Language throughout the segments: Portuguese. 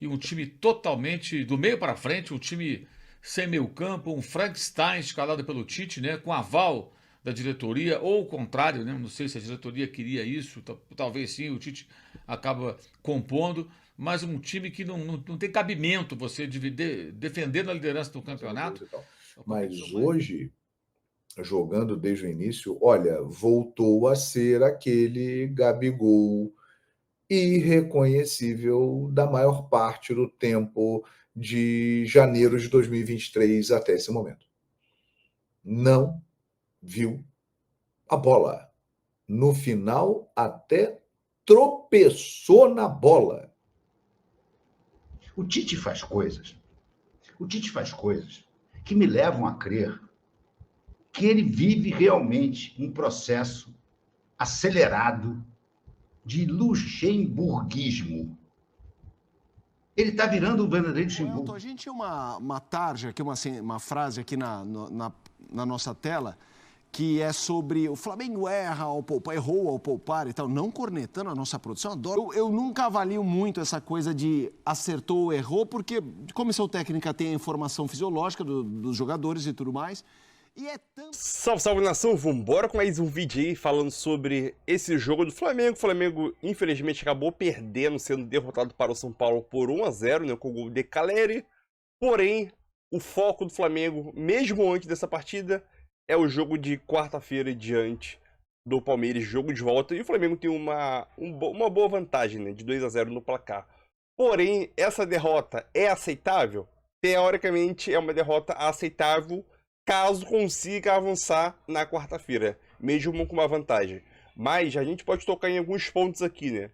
e um time totalmente do meio para frente, um time sem meio campo, um Frankenstein escalado pelo Tite, né, com aval da diretoria, ou o contrário, né, não sei se a diretoria queria isso, talvez sim, o Tite acaba compondo, mas um time que não tem cabimento você defendendo a liderança do Fazendo gols campeonato, e tal. a competição Mas mais. hoje, jogando desde o início, olha, voltou a ser aquele Gabigol irreconhecível da maior parte do tempo de janeiro de 2023 até esse momento. Não viu a bola. No final, até tropeçou na bola. O Tite faz coisas. O Tite faz coisas que me levam a crer que ele vive realmente um processo acelerado de luxemburguismo. Ele está virando o verdadeiro Ô, Elton, a Luxemburgo. gente tinha uma tarja aqui, uma frase aqui na nossa tela, que é sobre o Flamengo erra ao poupar, errou ao poupar e tal, não cornetando a nossa produção, adoro. Eu nunca avalio muito essa coisa de acertou ou errou, porque comissão técnica tem a informação fisiológica dos jogadores e tudo mais, e é tão... Salve, salve, nação! Vambora com mais um vídeo aí falando sobre esse jogo do Flamengo. O Flamengo, infelizmente, acabou perdendo, sendo derrotado para o São Paulo por 1-0, né, com o gol de Caleri. Porém, o foco do Flamengo, mesmo antes dessa partida, é o jogo de quarta-feira diante do Palmeiras, jogo de volta. E o Flamengo tem uma boa vantagem, né, de 2-0 no placar. Porém, essa derrota é aceitável? Teoricamente, é uma derrota aceitável caso consiga avançar na quarta-feira, mesmo com uma vantagem. Mas a gente pode tocar em alguns pontos aqui, né?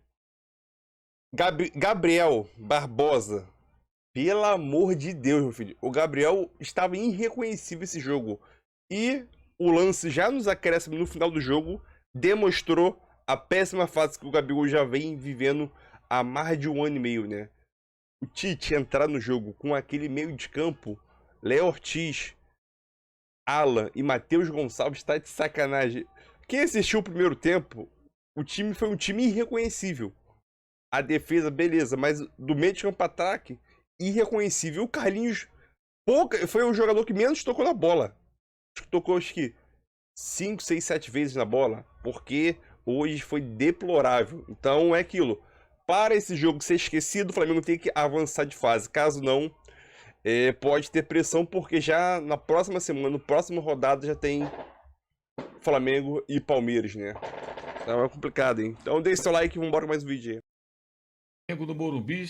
Gabriel Barbosa, pelo amor de Deus, meu filho. O Gabriel estava irreconhecível esse jogo. E o lance já nos acréscimos no final do jogo demonstrou a péssima fase que o Gabigol já vem vivendo há mais de 1 ano e meio, né? O Tite entrar no jogo com aquele meio de campo, Léo Ortiz, Alan e Matheus Gonçalves, tá de sacanagem. Quem assistiu o primeiro tempo, o time foi um time irreconhecível. A defesa, beleza, mas do meio de campo para ataque, irreconhecível. O Carlinhos foi o jogador que menos tocou na bola. Tocou acho que 5, 6, 7 vezes na bola, porque hoje foi deplorável. Então é aquilo. Para esse jogo ser esquecido, o Flamengo tem que avançar de fase. Caso não, pode ter pressão, porque já na próxima semana, no próximo rodada, já tem Flamengo e Palmeiras, né? Então é complicado, hein? Então deixa seu like e vambora com mais um vídeo aí. Flamengo no Morumbi,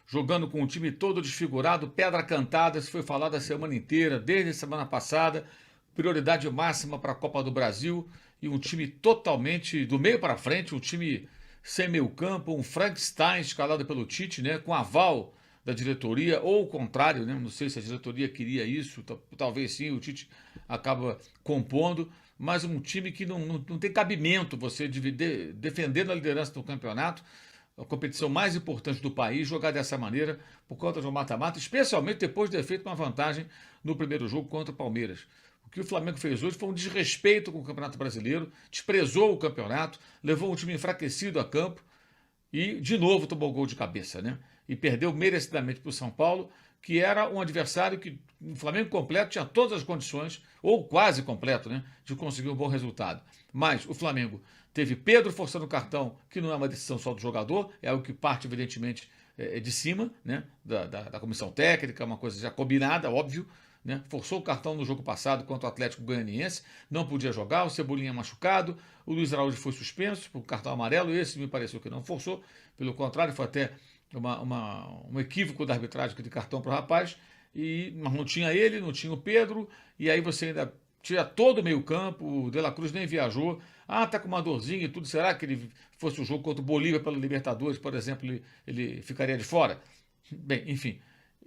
jogando com o time todo desfigurado, pedra cantada, isso foi falado a semana inteira, desde a semana passada, prioridade máxima para a Copa do Brasil e um time totalmente do meio para frente, um time sem meio campo, um Frankenstein escalado pelo Tite, né, com aval da diretoria, ou o contrário, né, não sei se a diretoria queria isso, talvez sim, o Tite acaba compondo, mas um time que não tem cabimento você defendendo a liderança do campeonato, a competição mais importante do país, jogar dessa maneira por conta de um mata-mata, especialmente depois de ter feito uma vantagem no primeiro jogo contra o Palmeiras. O que o Flamengo fez hoje foi um desrespeito com o Campeonato Brasileiro, desprezou o campeonato, levou um time enfraquecido a campo e, de novo, tomou gol de cabeça, né? E perdeu merecidamente para o São Paulo, que era um adversário que o Flamengo completo tinha todas as condições, ou quase completo, né, de conseguir um bom resultado. Mas o Flamengo teve Pedro forçando o cartão, que não é uma decisão só do jogador, é algo que parte, evidentemente, de cima, né, da comissão técnica, uma coisa já combinada, óbvio, né, forçou o cartão no jogo passado contra o Atlético Goianiense, não podia jogar, o Cebolinha machucado, o Luiz Araújo foi suspenso por cartão amarelo, esse me pareceu que não forçou, pelo contrário, foi até um equívoco da arbitragem de cartão para o rapaz, mas não tinha ele, não tinha o Pedro, e aí você ainda tira todo o meio campo, o De La Cruz nem viajou, tá com uma dorzinha e tudo, será que ele fosse o jogo contra o Bolívia pela Libertadores, por exemplo, ele ficaria de fora? Bem, enfim,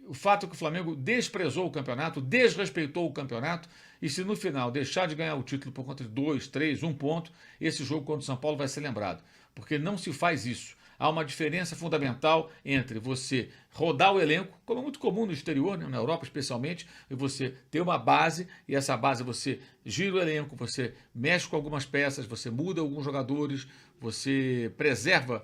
o fato é que o Flamengo desprezou o campeonato, desrespeitou o campeonato, e se no final deixar de ganhar o título por conta de 2, 3, 1 ponto, esse jogo contra o São Paulo vai ser lembrado, porque não se faz isso. Há uma diferença fundamental entre você rodar o elenco, como é muito comum no exterior, né, na Europa especialmente, e você ter uma base, e essa base você gira o elenco, você mexe com algumas peças, você muda alguns jogadores, você preserva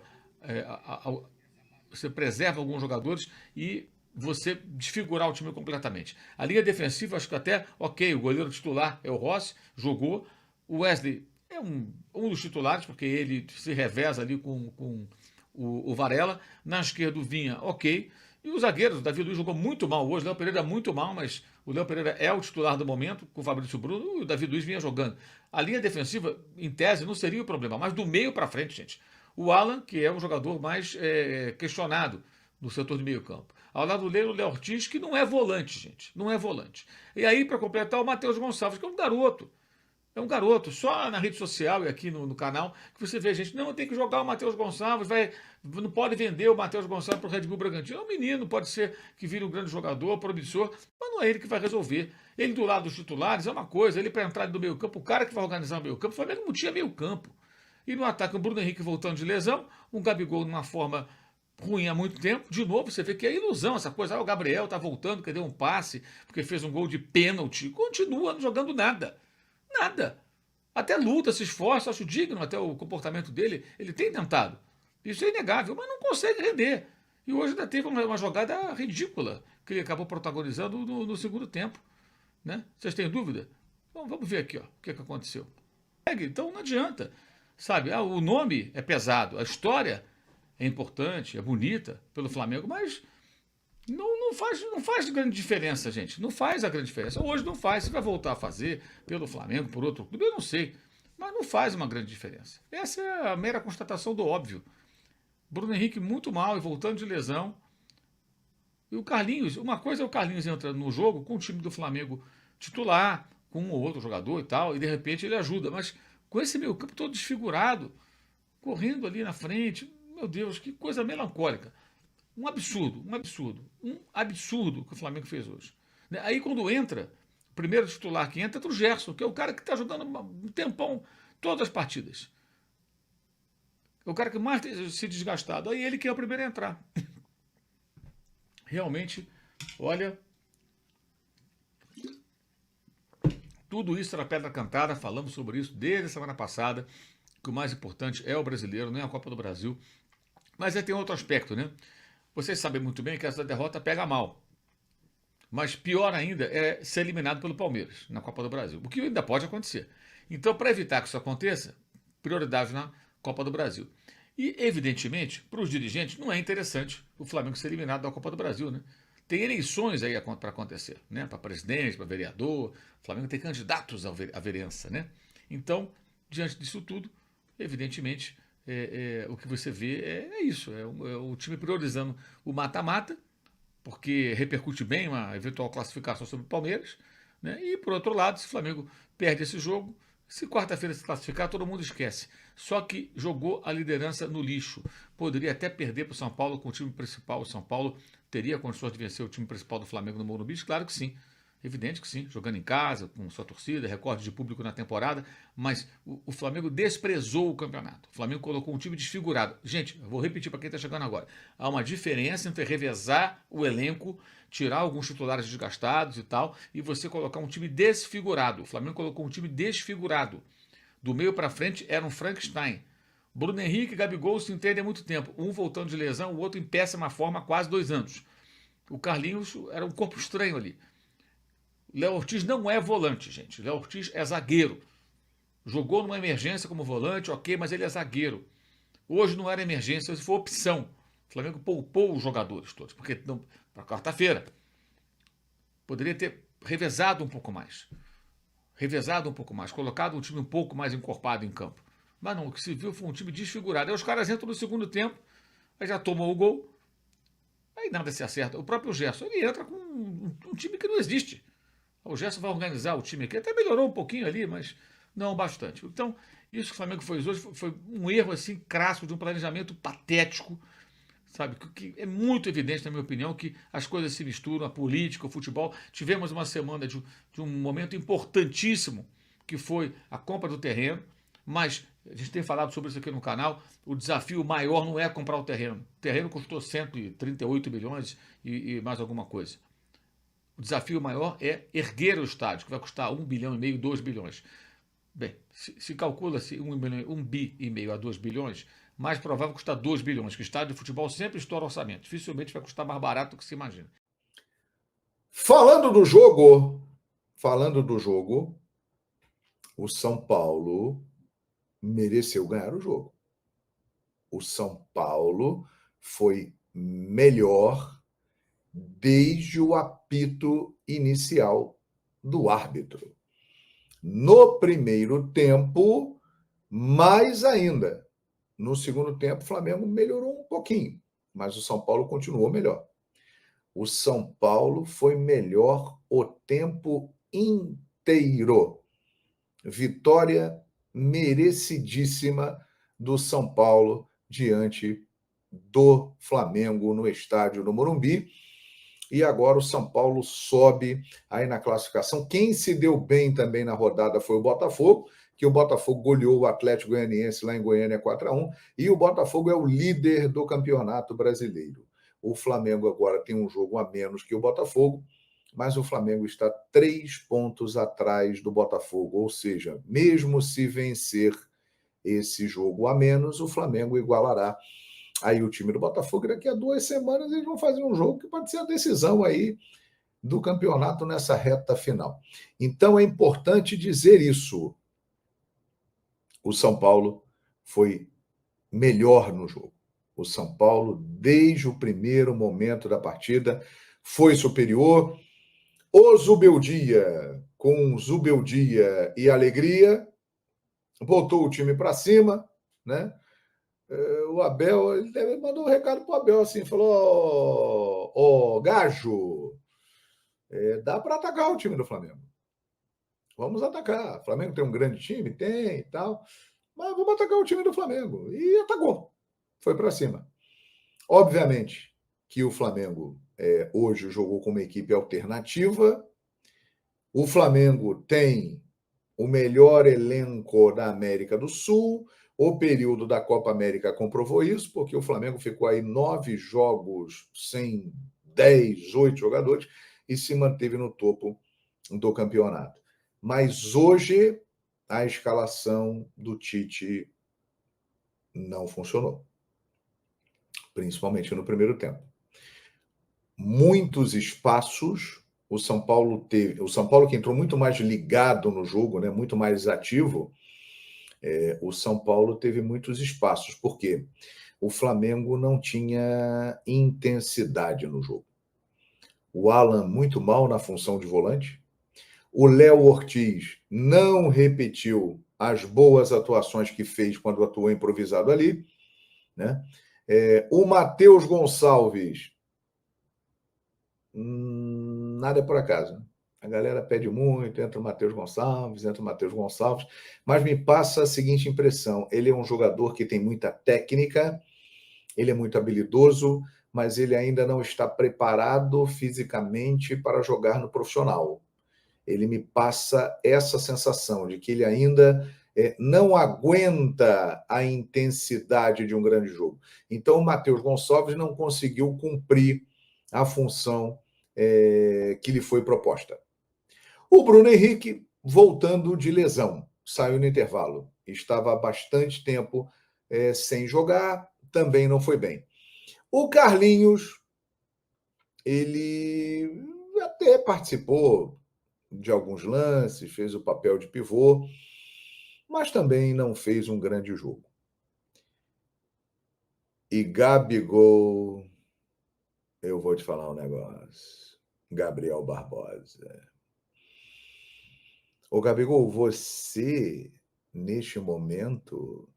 você preserva alguns jogadores e você desfigurar o time completamente. A linha defensiva, acho que até, ok, o goleiro titular é o Rossi, jogou. O Wesley é um dos titulares, porque ele se reveza ali com o Varela. Na esquerda, o Vinha, ok. E os zagueiros, o Davi Luiz jogou muito mal hoje, o Léo Pereira muito mal, mas o Léo Pereira é o titular do momento, com o Fabrício Bruno, e o Davi Luiz vinha jogando. A linha defensiva, em tese, não seria o problema, mas do meio para frente, gente. O Alan, que é o jogador mais questionado no setor de meio campo. Ao lado dele, o Léo Ortiz, que não é volante, gente. Não é volante. E aí, para completar, o Matheus Gonçalves, que é um garoto. É um garoto. Só na rede social e aqui no canal que você vê gente, não, tem que jogar o Matheus Gonçalves, não pode vender o Matheus Gonçalves para o Red Bull Bragantino. É um menino, pode ser que vire um grande jogador, promissor, mas não é ele que vai resolver. Ele do lado dos titulares é uma coisa, ele para entrar no meio campo, o cara que vai organizar o meio campo, o Flamengo não tinha meio campo. E no ataque, o Bruno Henrique voltando de lesão, um Gabigol numa forma ruim há muito tempo. De novo, você vê que é ilusão essa coisa. O Gabriel tá voltando, que deu um passe, porque fez um gol de pênalti. Continua não jogando nada. Nada. Até luta, se esforça, acho digno até o comportamento dele. Ele tem tentado. Isso é inegável, mas não consegue render. E hoje ainda teve uma jogada ridícula, que ele acabou protagonizando no segundo tempo. Né? Vocês têm dúvida? Bom, vamos ver aqui, ó, o que aconteceu. Então não adianta. Sabe, o nome é pesado, a história é importante, é bonita pelo Flamengo, mas não faz grande diferença, gente. Não faz a grande diferença. Hoje não faz. Se vai voltar a fazer pelo Flamengo, por outro clube, eu não sei. Mas não faz uma grande diferença. Essa é a mera constatação do óbvio. Bruno Henrique muito mal e voltando de lesão. E o Carlinhos, uma coisa é o Carlinhos entra no jogo com o time do Flamengo titular, com um ou outro jogador e tal, e de repente ele ajuda. Mas com esse meio campo todo desfigurado, correndo ali na frente, meu Deus, que coisa melancólica. Um absurdo que o Flamengo fez hoje. Aí quando entra, o primeiro titular que entra é o Gerson, que é o cara que está jogando um tempão todas as partidas. É o cara que mais tem se desgastado. Aí ele que é o primeiro a entrar. Realmente, olha, tudo isso era pedra cantada, falamos sobre isso desde a semana passada, que o mais importante é o brasileiro, não é a Copa do Brasil. Mas aí tem outro aspecto, né? Vocês sabem muito bem que essa derrota pega mal. Mas pior ainda é ser eliminado pelo Palmeiras na Copa do Brasil, o que ainda pode acontecer. Então, para evitar que isso aconteça, prioridade na Copa do Brasil. E, evidentemente, para os dirigentes não é interessante o Flamengo ser eliminado da Copa do Brasil, né? Tem eleições aí para acontecer, né? Para presidente, para vereador. O Flamengo tem candidatos à vereança, né? Então, diante disso tudo, evidentemente, o que você vê é isso. É o time priorizando o mata-mata, porque repercute bem uma eventual classificação sobre o Palmeiras, né? E, por outro lado, se o Flamengo perde esse jogo, se quarta-feira se classificar, todo mundo esquece. Só que jogou a liderança no lixo. Poderia até perder para o São Paulo com o time principal. O São Paulo teria condições de vencer o time principal do Flamengo no Morumbi? Claro que sim. Evidente que sim. Jogando em casa, com sua torcida, recorde de público na temporada. Mas o Flamengo desprezou o campeonato. O Flamengo colocou um time desfigurado. Gente, eu vou repetir para quem está chegando agora. Há uma diferença entre revezar o elenco, tirar alguns titulares desgastados e tal, e você colocar um time desfigurado. O Flamengo colocou um time desfigurado. Do meio para frente era um Frankenstein. Bruno Henrique e Gabigol se entendem há muito tempo. Um voltando de lesão, o outro em péssima forma há quase 2 anos. O Carlinhos era um corpo estranho ali. Léo Ortiz não é volante, gente. Léo Ortiz é zagueiro. Jogou numa emergência como volante, ok, mas ele é zagueiro. Hoje não era emergência, hoje foi opção. O Flamengo poupou os jogadores todos, porque para quarta-feira poderia ter revezado um pouco mais. Colocado um time um pouco mais encorpado em campo. Mas não, o que se viu foi um time desfigurado. Aí os caras entram no segundo tempo, aí já tomam o gol, aí nada se acerta. O próprio Gerson, ele entra com um time que não existe. O Gerson vai organizar o time aqui, até melhorou um pouquinho ali, mas não bastante. Então, isso que o Flamengo fez hoje foi um erro assim crasso de um planejamento patético, sabe? Que é muito evidente, na minha opinião, que as coisas se misturam, a política, o futebol. Tivemos uma semana de um momento importantíssimo, que foi a compra do terreno, mas a gente tem falado sobre isso aqui no canal, o desafio maior não é comprar o terreno. O terreno custou 138 milhões e mais alguma coisa. O desafio maior é erguer o estádio, que vai custar 1,5 bilhão, 2 bilhões. Bem, se calcula-se 1,5 bi a 2 bilhões, mais provável custar 2 bilhões, que estádio de futebol sempre estoura orçamento. Dificilmente vai custar mais barato do que se imagina. Falando do jogo, o São Paulo mereceu ganhar o jogo. O São Paulo foi melhor desde o apito inicial do árbitro. No primeiro tempo, mais ainda. No segundo tempo, o Flamengo melhorou um pouquinho, mas o São Paulo continuou melhor. O São Paulo foi melhor o tempo inteiro. Vitória merecidíssima do São Paulo diante do Flamengo no estádio do Morumbi. E agora o São Paulo sobe aí na classificação. Quem se deu bem também na rodada foi o Botafogo, que o Botafogo goleou o Atlético Goianiense lá em Goiânia 4-1, e o Botafogo é o líder do Campeonato Brasileiro. O Flamengo agora tem um jogo a menos que o Botafogo, mas o Flamengo está 3 pontos atrás do Botafogo, ou seja, mesmo se vencer esse jogo a menos, o Flamengo igualará aí o time do Botafogo. Daqui a 2 semanas eles vão fazer um jogo que pode ser a decisão aí do campeonato nessa reta final. Então é importante dizer isso. O São Paulo foi melhor no jogo. O São Paulo, desde o primeiro momento da partida, foi superior. O Zubeldia, com Zubeldia e alegria, botou o time para cima, né? O Abel, ele mandou um recado para o Abel, assim, falou, ó, Gajo, dá para atacar o time do Flamengo. Vamos atacar. O Flamengo tem um grande time? Tem e tal. Mas vamos atacar o time do Flamengo. E atacou. Foi para cima. Obviamente que o Flamengo hoje jogou com uma equipe alternativa. O Flamengo tem o melhor elenco da América do Sul. O período da Copa América comprovou isso, porque o Flamengo ficou aí 9 jogos sem 10, 8 jogadores e se manteve no topo do campeonato. Mas hoje a escalação do Tite não funcionou, principalmente no primeiro tempo. Muitos espaços, o São Paulo que entrou muito mais ligado no jogo, né, muito mais ativo. O São Paulo teve muitos espaços, porque o Flamengo não tinha intensidade no jogo. O Alan muito mal na função de volante. O Léo Ortiz não repetiu as boas atuações que fez quando atuou improvisado ali, né? O Matheus Gonçalves, nada é por acaso. A galera pede muito, entra o Matheus Gonçalves, mas me passa a seguinte impressão: ele é um jogador que tem muita técnica, ele é muito habilidoso, mas ele ainda não está preparado fisicamente para jogar no profissional. Ele me passa essa sensação de que ele ainda não aguenta a intensidade de um grande jogo. Então, o Matheus Gonçalves não conseguiu cumprir a função que lhe foi proposta. O Bruno Henrique, voltando de lesão, saiu no intervalo. Estava há bastante tempo sem jogar, também não foi bem. O Carlinhos, ele até participou de alguns lances, fez o papel de pivô, mas também não fez um grande jogo. E Gabigol, eu vou te falar um negócio. Gabriel Barbosa. Ô, Gabigol, você, neste momento,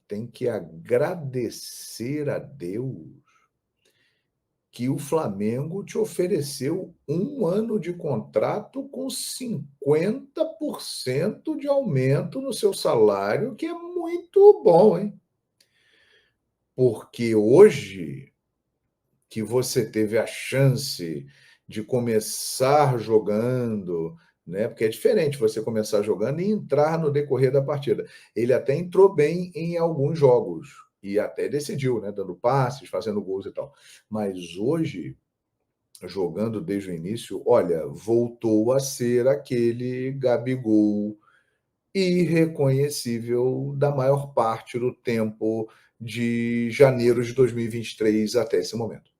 tem que agradecer a Deus que o Flamengo te ofereceu 1 ano de contrato com 50% de aumento no seu salário, que é muito bom, hein? Porque hoje que você teve a chance de começar jogando, né? Porque é diferente você começar jogando e entrar no decorrer da partida. Ele até entrou bem em alguns jogos e até decidiu, né? Dando passes, fazendo gols e tal. Mas hoje, jogando desde o início, olha, voltou a ser aquele Gabigol irreconhecível da maior parte do tempo de janeiro de 2023 até esse momento.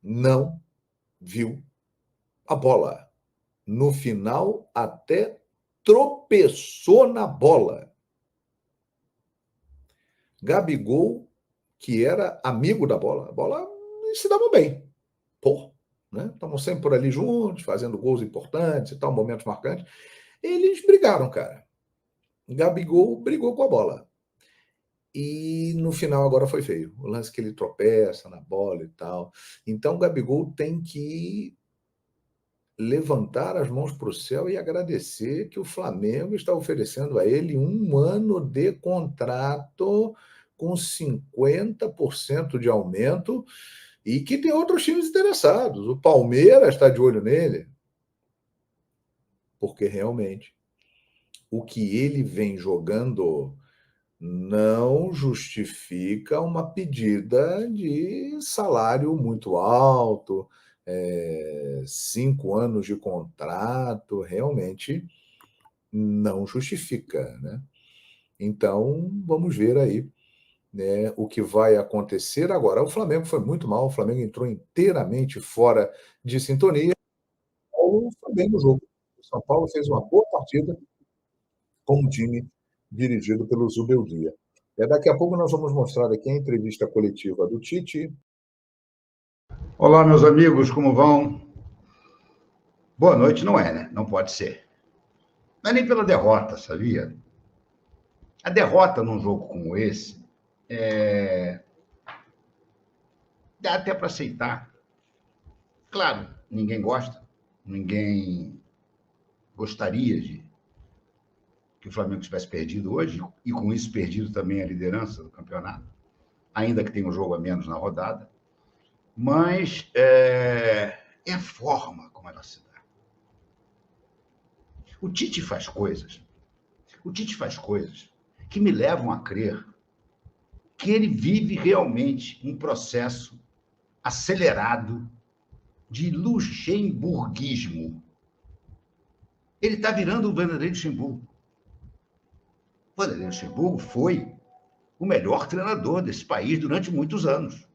Não viu a bola. No final, até tropeçou na bola. Gabigol, que era amigo da bola, a bola se dava bem. Pô, né? Estavam sempre por ali juntos, fazendo gols importantes e tal, momentos marcantes. Eles brigaram, cara. Gabigol brigou com a bola. E no final agora foi feio. O lance que ele tropeça na bola e tal. Então o Gabigol tem que levantar as mãos para o céu e agradecer que o Flamengo está oferecendo a ele 1 ano de contrato com 50% de aumento e que tem outros times interessados. O Palmeiras está de olho nele, porque realmente o que ele vem jogando não justifica uma pedida de salário muito alto, 5 anos de contrato, realmente não justifica, né? Então, vamos ver aí, né, o que vai acontecer agora. O Flamengo foi muito mal, o Flamengo entrou inteiramente fora de sintonia. O Flamengo no jogo. O São Paulo fez uma boa partida, com um time dirigido pelo Zubeldia. Daqui a pouco nós vamos mostrar aqui a entrevista coletiva do Tite. Olá, meus amigos, como vão? Boa noite não é, né? Não pode ser. Não é nem pela derrota, sabia? A derrota num jogo como esse dá até para aceitar. Claro, ninguém gosta, ninguém gostaria de que o Flamengo tivesse perdido hoje, e com isso perdido também a liderança do campeonato, ainda que tenha um jogo a menos na rodada, mas é a forma como ela se dá. O Tite faz coisas que me levam a crer que ele vive realmente um processo acelerado de luxemburguismo. Ele está virando o Vanderlei Luxemburgo. O Vanderlei Luxemburgo foi o melhor treinador desse país durante muitos anos.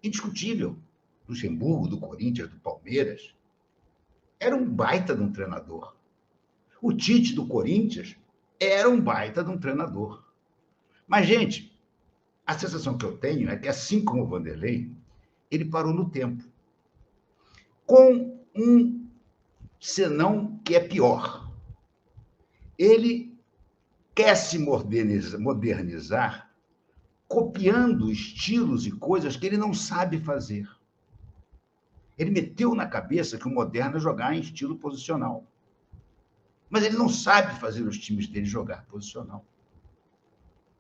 Indiscutível. Luxemburgo, do Corinthians, do Palmeiras. Era um baita de um treinador. O Tite, do Corinthians, era um baita de um treinador. Mas, gente, a sensação que eu tenho é que, assim como o Vanderlei, ele parou no tempo. Com um senão que é pior. Ele quer se modernizar copiando estilos e coisas que ele não sabe fazer. Ele meteu na cabeça que o moderno é jogar em estilo posicional. Mas ele não sabe fazer os times dele jogar posicional.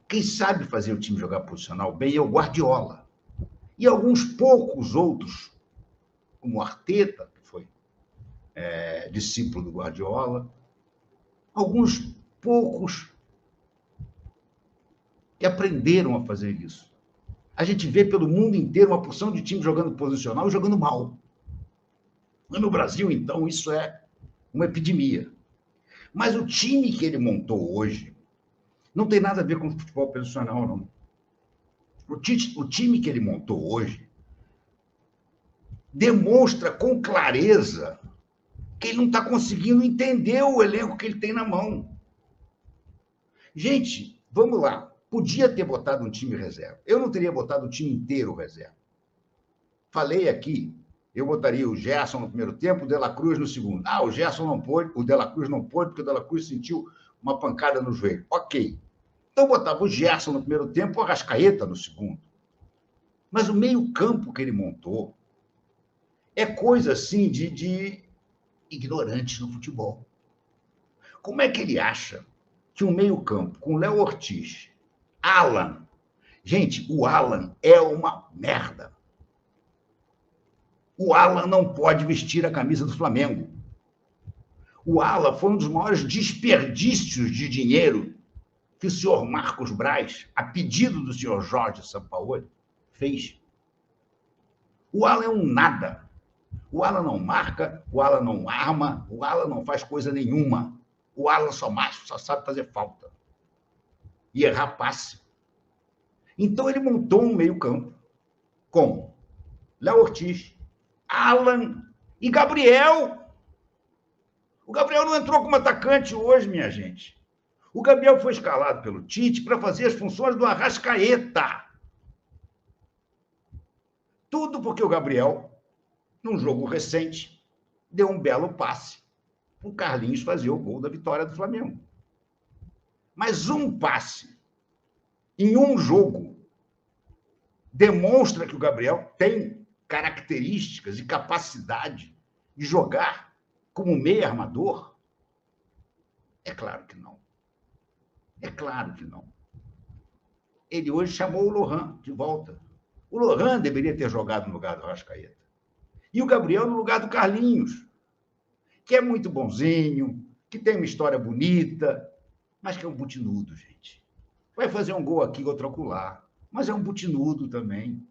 Quem sabe fazer o time jogar posicional bem é o Guardiola. E alguns poucos outros, como o Arteta, que foi discípulo do Guardiola, alguns poucos que aprenderam a fazer isso. A gente vê pelo mundo inteiro uma porção de time jogando posicional e jogando mal. E no Brasil, então, isso é uma epidemia. Mas o time que ele montou hoje não tem nada a ver com futebol posicional, não. O time que ele montou hoje demonstra com clareza que ele não está conseguindo entender o elenco que ele tem na mão. Gente, vamos lá. Podia ter botado um time reserva. Eu não teria botado o time inteiro reserva. Falei aqui, eu botaria o Gerson no primeiro tempo, o De La Cruz no segundo. O Gerson não pôde, o De La Cruz não pôde, porque o De La Cruz sentiu uma pancada no joelho. Ok. Então botava o Gerson no primeiro tempo, o Arrascaeta no segundo. Mas o meio-campo que ele montou é coisa assim de ignorantes no futebol. Como é que ele acha que um meio-campo com Léo Ortiz, Alan... Gente, o Alan é uma merda. O Alan não pode vestir a camisa do Flamengo. O Alan foi um dos maiores desperdícios de dinheiro que o senhor Marcos Braz, a pedido do senhor Jorge Sampaoli, fez. O Alan é um nada. O Alan não marca, o Alan não arma, o Alan não faz coisa nenhuma. O Alan só sabe fazer falta e errar passe. Então ele montou um meio-campo com Léo Ortiz, Alan e Gabriel. O Gabriel não entrou como atacante hoje, minha gente. O Gabriel foi escalado pelo Tite para fazer as funções do Arrascaeta. Tudo porque o Gabriel, num jogo recente, deu um belo passe para o Carlinhos fazer o gol da vitória do Flamengo. Mas um passe em um jogo demonstra que o Gabriel tem características e capacidade de jogar como meio armador? É claro que não. É claro que não. Ele hoje chamou o Lohan de volta. O Lohan deveria ter jogado no lugar do Arrascaeta. E o Gabriel no lugar do Carlinhos, que é muito bonzinho, que tem uma história bonita, mas que é um butinudo, gente. Vai fazer um gol aqui, outro acolá, mas é um butinudo também.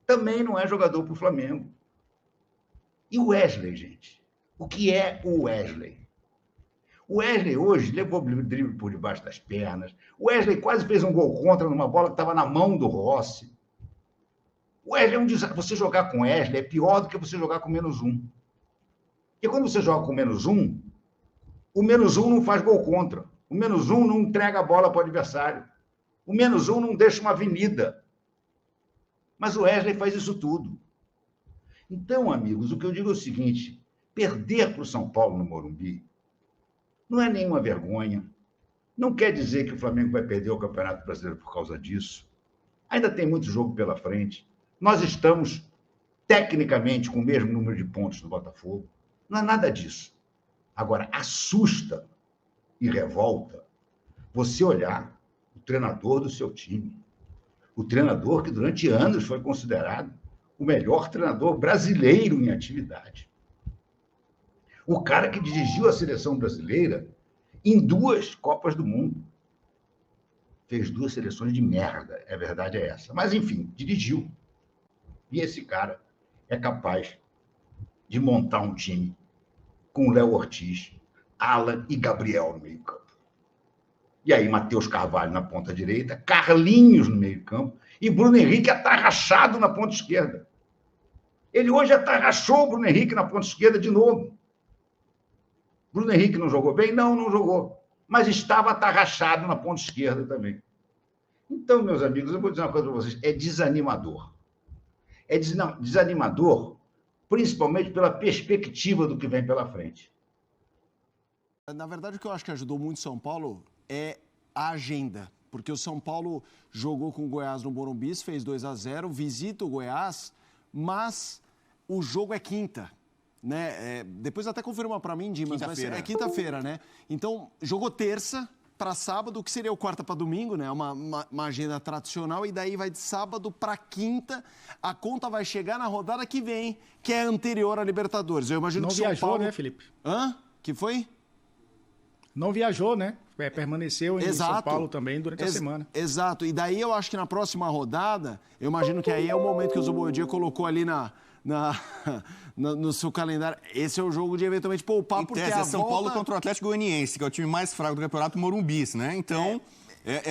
Também não é jogador para o Flamengo. E o Wesley, gente? O que é o Wesley? O Wesley hoje levou o drible por debaixo das pernas. O Wesley quase fez um gol contra numa bola que estava na mão do Rossi. O Wesley é um desastre. Você jogar com o Wesley é pior do que você jogar com -1. Porque quando você joga com -1, o -1 não faz gol contra. O -1 não entrega a bola para o adversário. O -1 não deixa uma avenida. Mas o Wesley faz isso tudo. Então, amigos, o que eu digo é o seguinte: perder para o São Paulo no Morumbi não é nenhuma vergonha. Não quer dizer que o Flamengo vai perder o Campeonato Brasileiro por causa disso. Ainda tem muito jogo pela frente. Nós estamos, tecnicamente, com o mesmo número de pontos do Botafogo. Não é nada disso. Agora, assusta e revolta você olhar o treinador do seu time. O treinador que durante anos foi considerado o melhor treinador brasileiro em atividade. O cara que dirigiu a seleção brasileira em 2 Copas do Mundo. Fez 2 seleções de merda, a verdade é essa. Mas, enfim, dirigiu. E esse cara é capaz de montar um time com Léo Ortiz, Alan e Gabriel no meio-campo. E aí, Matheus Carvalho na ponta direita, Carlinhos no meio-campo e Bruno Henrique atarrachado na ponta esquerda. Ele hoje atarrachou o Bruno Henrique na ponta esquerda de novo. Bruno Henrique não jogou bem? Não jogou. Mas estava atarrachado na ponta esquerda também. Então, meus amigos, eu vou dizer uma coisa para vocês. É desanimador. É desanimador, principalmente pela perspectiva do que vem pela frente. Na verdade, o que eu acho que ajudou muito São Paulo é a agenda. Porque o São Paulo jogou com o Goiás no Morumbi, fez 2-0, visita o Goiás, mas o jogo é quinta. Né? Depois até confirma para mim, Dimas, mas é quinta-feira, né? Então, jogou terça para sábado, que seria o quarta para domingo, né? Uma agenda tradicional, e daí vai de sábado para quinta. A conta vai chegar na rodada que vem, que é anterior à Libertadores. Eu imagino que São viajou, Paulo... né, Felipe? Hã? Que foi? Não viajou, né? Permaneceu em São Paulo também durante a semana. Exato. E daí eu acho que na próxima rodada, eu imagino que aí é o momento que o Zubodia colocou ali no seu calendário. Esse é o jogo de eventualmente poupar, porque é São Paulo contra o Atlético Goianiense, que é o time mais fraco do campeonato, Morumbi, né? Então,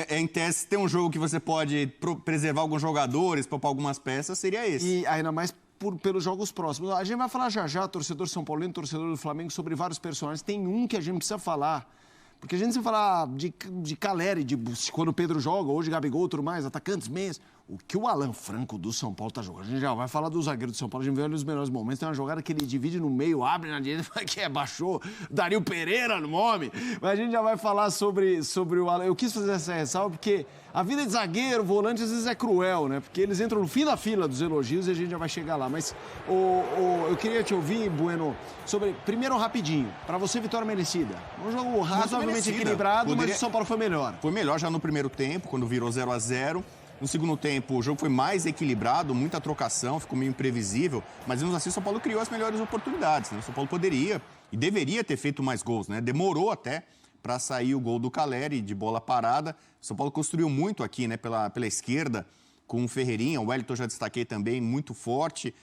em tese, tem um jogo que você pode preservar alguns jogadores, poupar algumas peças, seria esse. E ainda mais pelos jogos próximos. A gente vai falar já, torcedor São Paulino, torcedor do Flamengo, sobre vários personagens. Tem um que a gente precisa falar, porque a gente precisa falar de Caleri, de quando o Pedro joga, hoje Gabigol, tudo mais, atacantes, meias. O que o Alan Franco do São Paulo tá jogando? A gente já vai falar do zagueiro do São Paulo, a gente vê ali os melhores momentos. Tem uma jogada que ele divide no meio, abre na direita, que baixou, Dario Pereira no nome. Mas a gente já vai falar sobre o Alan. Eu quis fazer essa ressalva porque a vida de zagueiro, volante, às vezes é cruel, né? Porque eles entram no fim da fila dos elogios e a gente já vai chegar lá. Mas eu queria te ouvir, Bueno, sobre, primeiro rapidinho, para você, vitória merecida. Um jogo razoavelmente equilibrado, mas o São Paulo foi melhor. Foi melhor já no primeiro tempo, quando virou 0-0. No segundo tempo, o jogo foi mais equilibrado, muita trocação, ficou meio imprevisível, mas mesmo assim o São Paulo criou as melhores oportunidades, né? O São Paulo poderia e deveria ter feito mais gols, né? Demorou até para sair o gol do Caleri de bola parada. O São Paulo construiu muito aqui, né? Pela esquerda, com o Ferreirinha, o Wellington já destaquei também, muito forte.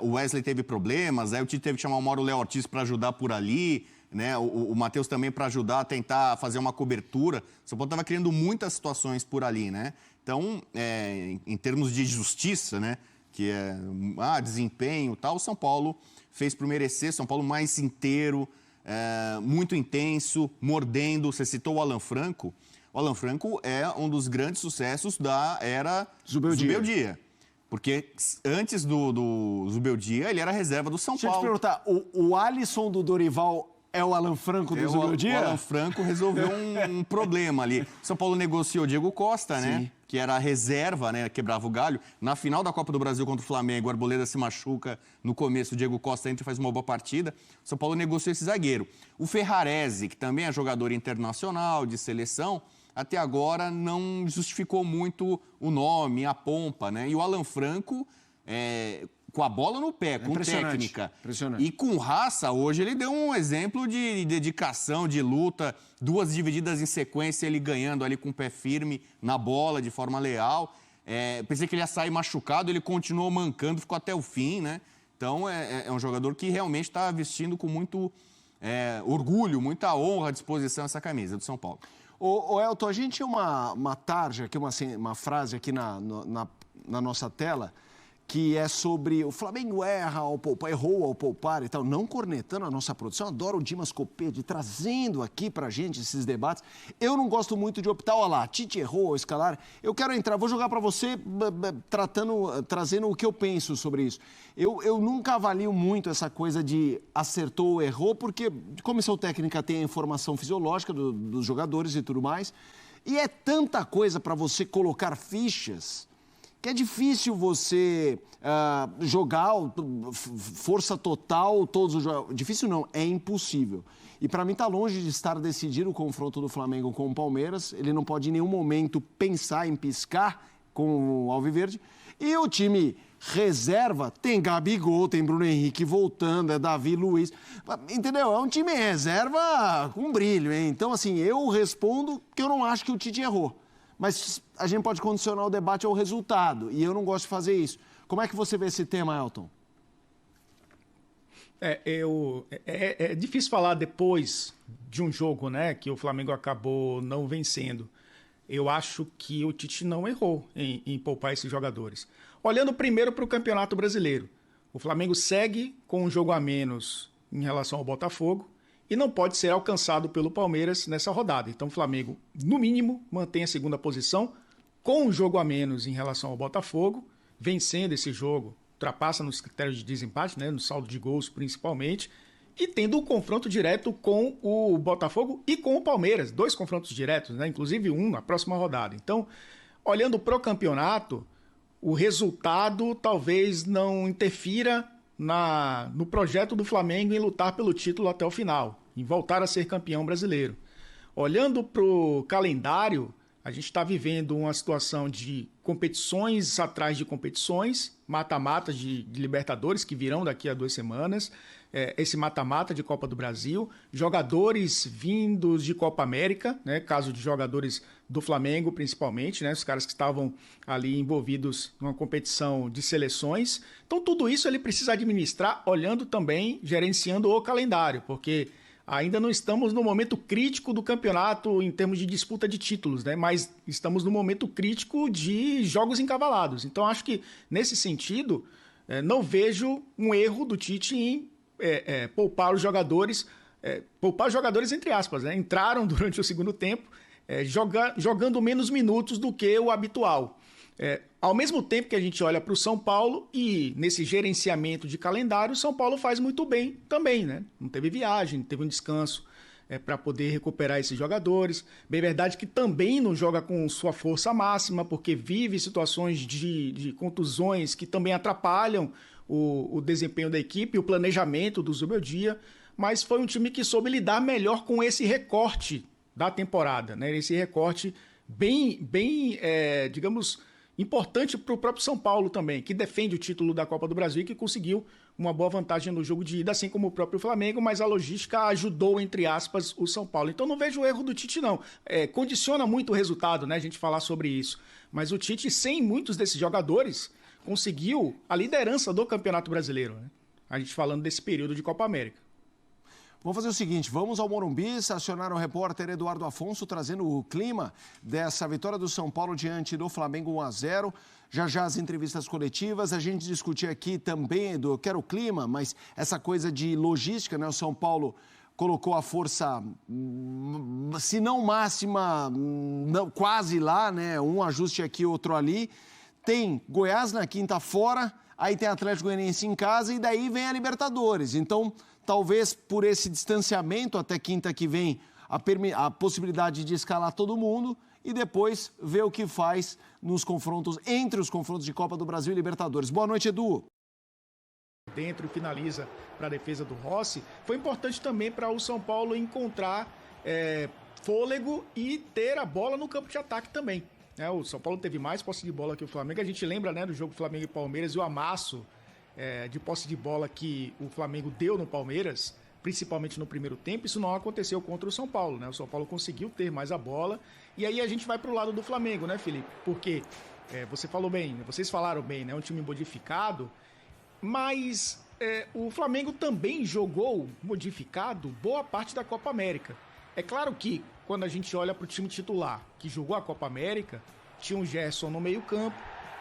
O Wesley teve problemas, aí o Tite teve que chamar o Léo Ortiz para ajudar por ali. né? O Matheus também para ajudar a tentar fazer uma cobertura. O São Paulo estava criando muitas situações por ali, né? Então, em termos de justiça, né? Que é desempenho e tal, o São Paulo fez por merecer. São Paulo mais inteiro, muito intenso, mordendo. Você citou o Alan Franco. O Alan Franco é um dos grandes sucessos da era Zubeldia. Porque antes do Zubeldia, ele era reserva do São Paulo. Deixa eu te perguntar, o Alisson do Dorival é o Alan Franco do Zubeldia? O Alan Franco resolveu um problema ali. São Paulo negociou o Diego Costa, né? Que era a reserva, né? Quebrava o galho. Na final da Copa do Brasil contra o Flamengo, o Arboleda se machuca no começo, o Diego Costa entra e faz uma boa partida. São Paulo negociou esse zagueiro. O Ferrarese, que também é jogador internacional, de seleção, até agora não justificou muito o nome, a pompa, né? E o Alan Franco, com a bola no pé, com técnica e com raça, hoje ele deu um exemplo de dedicação, de luta, 2 divididas em sequência, ele ganhando ali com o pé firme na bola, de forma leal. Pensei que ele ia sair machucado, ele continuou mancando, ficou até o fim, né? Então é um jogador que realmente está vestindo com muito orgulho, muita honra à disposição essa camisa do São Paulo. Ô Elton, a gente tinha uma tarja, aqui, uma frase aqui na nossa tela, que é sobre o Flamengo errou ao poupar e tal, não cornetando a nossa produção. Eu adoro o Dimas Coppetti trazendo aqui pra gente esses debates. Eu não gosto muito de optar, olha lá, Tite errou ao escalar. Eu quero entrar, vou jogar pra você trazendo o que eu penso sobre isso. Eu nunca avalio muito essa coisa de acertou ou errou, porque a comissão técnica tem a informação fisiológica dos jogadores e tudo mais, e é tanta coisa para você colocar fichas que é difícil você jogar força total todos os jogos. Difícil não, é impossível. E para mim está longe de estar decidido o confronto do Flamengo com o Palmeiras. Ele não pode em nenhum momento pensar em piscar com o Alviverde. E o time reserva tem Gabigol, tem Bruno Henrique voltando, é Davi Luiz. Entendeu? É um time reserva com brilho, hein? Então, assim, eu respondo que eu não acho que o Tite errou. Mas a gente pode condicionar o debate ao resultado, e eu não gosto de fazer isso. Como é que você vê esse tema, Elton? É difícil falar depois de um jogo, né, que o Flamengo acabou não vencendo. Eu acho que o Tite não errou em poupar esses jogadores. Olhando primeiro para o Campeonato Brasileiro, o Flamengo segue com um jogo a menos em relação ao Botafogo, e não pode ser alcançado pelo Palmeiras nessa rodada. Então o Flamengo, no mínimo, mantém a segunda posição, com um jogo a menos em relação ao Botafogo, vencendo esse jogo, ultrapassa nos critérios de desempate, né, no saldo de gols principalmente, e tendo um confronto direto com o Botafogo e com o Palmeiras, 2 confrontos diretos, né, inclusive um na próxima rodada. Então, olhando para o campeonato, o resultado talvez não interfira no projeto do Flamengo em lutar pelo título até o final, em voltar a ser campeão brasileiro. Olhando para o calendário, a gente está vivendo uma situação de competições atrás de competições, mata-matas de Libertadores que virão daqui a 2 semanas, esse mata-mata de Copa do Brasil, jogadores vindos de Copa América, né, caso de jogadores do Flamengo principalmente, né, os caras que estavam ali envolvidos numa competição de seleções. Então tudo isso ele precisa administrar olhando também, gerenciando o calendário, porque ainda não estamos no momento crítico do campeonato em termos de disputa de títulos, né? Mas estamos no momento crítico de jogos encavalados. Então, acho que, nesse sentido, não vejo um erro do Tite em poupar os jogadores, entre aspas, né? Entraram durante o segundo tempo, jogando menos minutos do que o habitual. Ao mesmo tempo que a gente olha para o São Paulo e nesse gerenciamento de calendário, o São Paulo faz muito bem também, né? Não teve viagem, teve um descanso para poder recuperar esses jogadores. Bem verdade que também não joga com sua força máxima, porque vive situações de contusões que também atrapalham o desempenho da equipe, o planejamento do Zubeldia, mas foi um time que soube lidar melhor com esse recorte da temporada, né? Esse recorte bem digamos, importante para o próprio São Paulo também, que defende o título da Copa do Brasil e que conseguiu uma boa vantagem no jogo de ida, assim como o próprio Flamengo, mas a logística ajudou, entre aspas, o São Paulo. Então não vejo o erro do Tite, não. Condiciona muito o resultado, né, a gente falar sobre isso. Mas o Tite, sem muitos desses jogadores, conseguiu a liderança do Campeonato Brasileiro, né? A gente falando desse período de Copa América. Vamos fazer o seguinte, vamos ao Morumbi, acionar o repórter Eduardo Afonso, trazendo o clima dessa vitória do São Paulo diante do Flamengo 1-0. Já as entrevistas coletivas, a gente discutir aqui também, Edu, eu quero o clima, mas essa coisa de logística, né? O São Paulo colocou a força, se não máxima, não, quase lá, né? Um ajuste aqui, outro ali. Tem Goiás na quinta fora, aí tem Atlético Goianiense em casa e daí vem a Libertadores. Então, talvez por esse distanciamento até quinta que vem, a possibilidade de escalar todo mundo e depois ver o que faz nos confrontos, entre os confrontos de Copa do Brasil e Libertadores. Boa noite, Edu. Dentro finaliza para a defesa do Rossi. Foi importante também para o São Paulo encontrar fôlego e ter a bola no campo de ataque também. O São Paulo teve mais posse de bola que o Flamengo. A gente lembra, né, do jogo Flamengo e Palmeiras e o amasso de posse de bola que o Flamengo deu no Palmeiras, principalmente no primeiro tempo. Isso não aconteceu contra o São Paulo, né? O São Paulo conseguiu ter mais a bola. E aí a gente vai para o lado do Flamengo, né, Felipe? Porque você falou bem, vocês falaram bem, né? Um time modificado, mas o Flamengo também jogou modificado boa parte da Copa América. É claro que quando a gente olha para o time titular que jogou a Copa América, tinha o Gerson no meio-campo,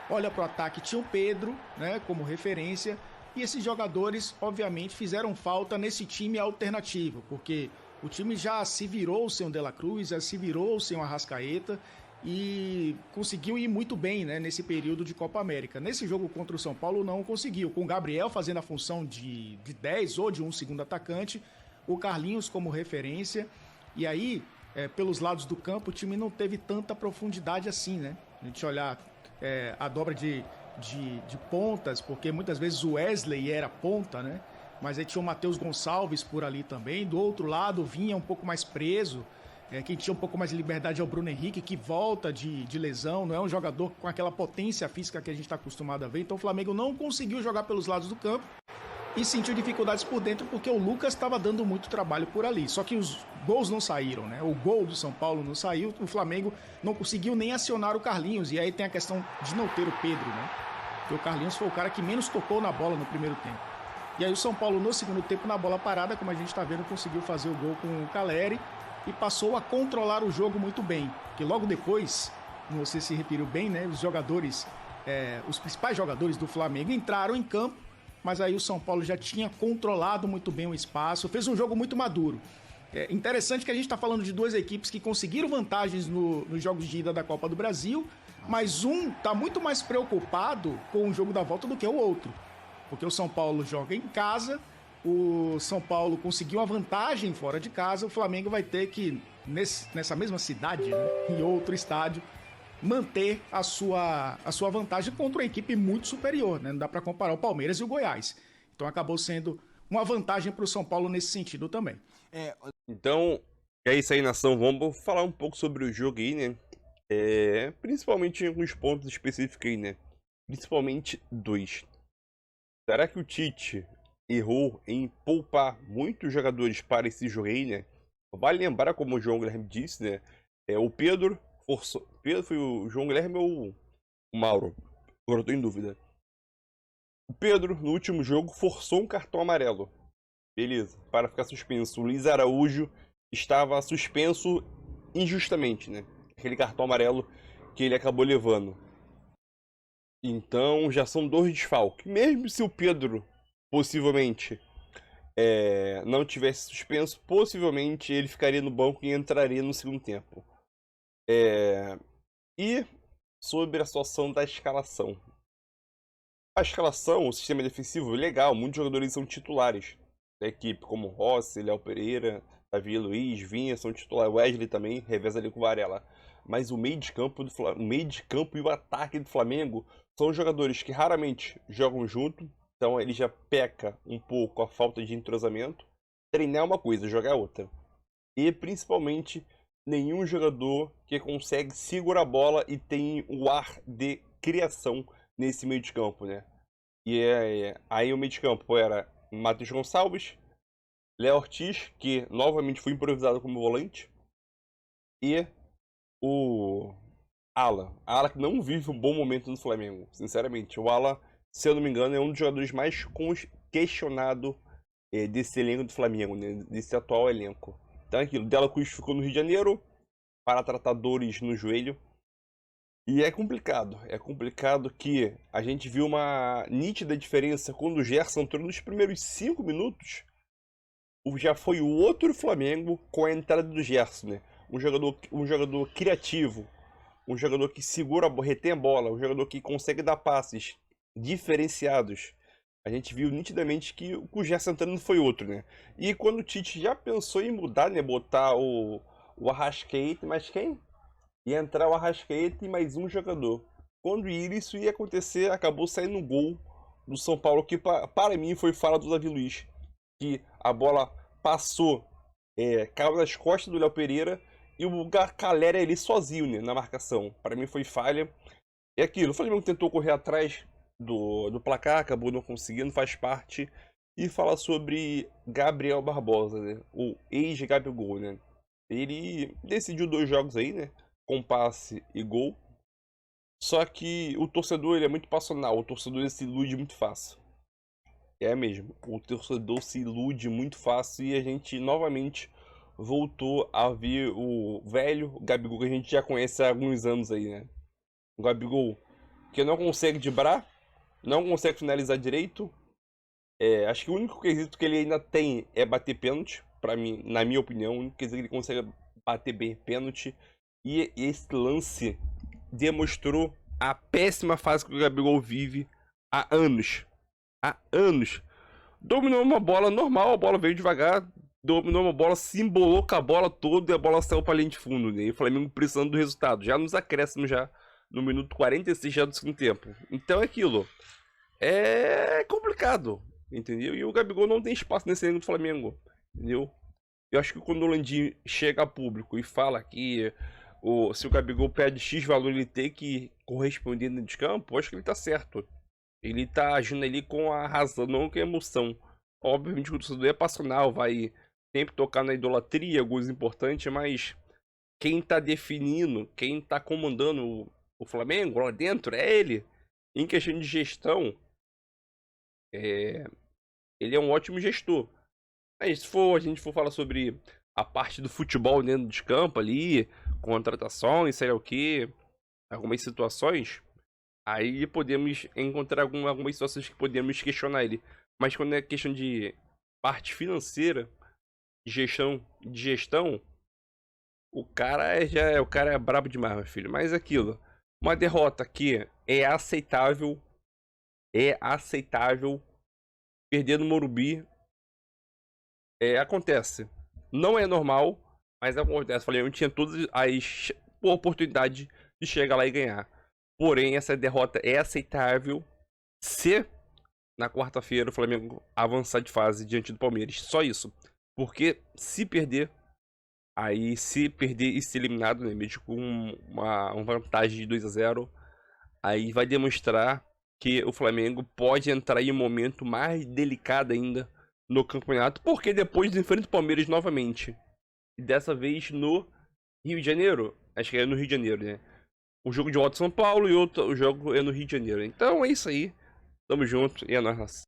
olha para o ataque, tinha o Pedro, né, como referência, e esses jogadores, obviamente, fizeram falta nesse time alternativo, porque o time já se virou sem o De La Cruz, já se virou sem o Arrascaeta e conseguiu ir muito bem, né, nesse período de Copa América. Nesse jogo contra o São Paulo não conseguiu, com o Gabriel fazendo a função de 10 ou de um segundo atacante, o Carlinhos como referência, e aí, pelos lados do campo, o time não teve tanta profundidade assim, né? A gente olhar a dobra de pontas, porque muitas vezes o Wesley era ponta, né? Mas aí tinha o Matheus Gonçalves por ali também. Do outro lado vinha um pouco mais preso. Quem tinha um pouco mais de liberdade é o Bruno Henrique, que volta de lesão. Não é um jogador com aquela potência física que a gente está acostumado a ver. Então o Flamengo não conseguiu jogar pelos lados do campo e sentiu dificuldades por dentro porque o Lucas estava dando muito trabalho por ali. Só que os gols não saíram, né? O gol do São Paulo não saiu, o Flamengo não conseguiu nem acionar o Carlinhos. E aí tem a questão de não ter o Pedro, né? Porque o Carlinhos foi o cara que menos tocou na bola no primeiro tempo. E aí o São Paulo no segundo tempo, na bola parada, como a gente está vendo, conseguiu fazer o gol com o Caleri e passou a controlar o jogo muito bem. Porque logo depois, como você se referiu bem, né? Os jogadores, os principais jogadores do Flamengo entraram em campo, mas aí o São Paulo já tinha controlado muito bem o espaço, fez um jogo muito maduro. Interessante que a gente está falando de duas equipes que conseguiram vantagens nos jogos de ida da Copa do Brasil, mas um está muito mais preocupado com o jogo da volta do que o outro. Porque o São Paulo joga em casa, o São Paulo conseguiu uma vantagem fora de casa, o Flamengo vai ter que, nessa mesma cidade, né, em outro estádio, manter a sua vantagem contra uma equipe muito superior, né? Não dá para comparar o Palmeiras e o Goiás. Então acabou sendo uma vantagem para o São Paulo nesse sentido também. Então, é isso aí, nação. Vamos falar um pouco sobre o jogo aí, né? Principalmente em alguns pontos específicos aí, né? Principalmente dois. Será que o Tite errou em poupar muitos jogadores para esse jogo aí, né? Vale lembrar, como o João Guilherme disse, né? O Pedro forçou. Pedro foi o João Guilherme ou o Mauro? Agora eu tô em dúvida. O Pedro, no último jogo, forçou um cartão amarelo. Beleza, para ficar suspenso. O Luiz Araújo estava suspenso injustamente, né? Aquele cartão amarelo que ele acabou levando. Então já são dois desfalques. Mesmo se o Pedro possivelmente não tivesse suspenso, possivelmente ele ficaria no banco e entraria no segundo tempo. E sobre a situação da escalação. A escalação, o sistema defensivo, legal. Muitos jogadores são titulares da equipe, como Rossi, Léo Pereira, Davi Luiz, Vinha, são titulares. Wesley também, reveza ali com o Varela. Mas o meio de campo e o ataque do Flamengo são jogadores que raramente jogam junto. Então ele já peca um pouco a falta de entrosamento. Treinar é uma coisa, jogar é outra. E principalmente nenhum jogador que consegue segurar a bola e tem o ar de criação nesse meio de campo, né? E aí o meio de campo era Matheus Gonçalves, Léo Ortiz, que novamente foi improvisado como volante, e o Alan. Alan que não vive um bom momento no Flamengo, sinceramente. O Alan, se eu não me engano, é um dos jogadores mais questionados desse elenco do Flamengo, né? Desse atual elenco. Então é aquilo, Dela Cruz ficou no Rio de Janeiro para tratar dores no joelho. E é complicado que a gente viu uma nítida diferença quando o Gerson entrou nos primeiros 5 minutos. Já foi o outro Flamengo com a entrada do Gerson, né? Um jogador criativo, um jogador que segura, retém a bola, um jogador que consegue dar passes diferenciados. A gente viu nitidamente que o Gerson entrando foi outro, né? E quando o Tite já pensou em mudar, né? Botar o Arrascaeta, mas quem? Ia entrar o Arrascaeta e mais um jogador. Quando isso ia acontecer, acabou saindo um gol do São Paulo, que para mim foi falha do Davi Luiz. Que a bola passou, caiu nas costas do Léo Pereira e o Calera ali sozinho, né, na marcação. Para mim foi falha. É aquilo, o Flamengo tentou correr atrás do placar, acabou não conseguindo, faz parte. E fala sobre Gabriel Barbosa, né, o ex-Gabigol, né. Ele decidiu 2 jogos aí, né, com passe e gol. Só que o torcedor ele é muito passional, o torcedor ele se ilude muito fácil. É mesmo, o torcedor se ilude muito fácil e a gente novamente voltou a ver o velho Gabigol que a gente já conhece há alguns anos aí, né? O Gabigol que não consegue driblar, não consegue finalizar direito. Acho que o único quesito que ele ainda tem é bater pênalti, para mim, na minha opinião, o único quesito que ele consegue bater bem pênalti. E esse lance demonstrou a péssima fase que o Gabigol vive há anos. Há anos. Dominou uma bola normal, a bola veio devagar. Dominou uma bola, se embolou com a bola toda e a bola saiu pra linha de fundo, né? E o Flamengo precisando do resultado. Já nos acréscimos, já no minuto 46 já do segundo tempo. Então é aquilo. É complicado, entendeu? E o Gabigol não tem espaço nesse elenco do Flamengo, entendeu? Eu acho que quando o Landim chega a público e fala que se o Gabigol pede X valor, ele tem que corresponder dentro de campo, eu acho que ele tá certo. Ele tá agindo ali com a razão, não com a emoção. Obviamente o torcedor é passional, vai sempre tocar na idolatria, alguns importantes, mas quem tá definindo, quem tá comandando o Flamengo lá dentro é ele. Em questão de gestão, ele é um ótimo gestor. Mas se a gente for falar sobre a parte do futebol dentro de campo ali, contratações, sei lá o que, algumas situações, aí podemos encontrar algumas situações que podemos questionar ele. Mas quando é questão de parte financeira, de gestão, o cara é brabo demais, meu filho. Mas aquilo, uma derrota que é aceitável, perder no Morumbi, acontece. Não é normal, mas acontece. Falei, eu tinha todas as oportunidades de chegar lá e ganhar. Porém, essa derrota é aceitável se na quarta-feira o Flamengo avançar de fase diante do Palmeiras. Só isso. Porque se perder e ser eliminado, né, mesmo com uma vantagem de 2-0, aí vai demonstrar que o Flamengo pode entrar em um momento mais delicado ainda no campeonato, porque depois enfrenta o Palmeiras novamente. E dessa vez no Rio de Janeiro. Acho que é no Rio de Janeiro, né? O jogo de volta em São Paulo e o jogo é no Rio de Janeiro. Então é isso aí. Tamo junto e é nóis.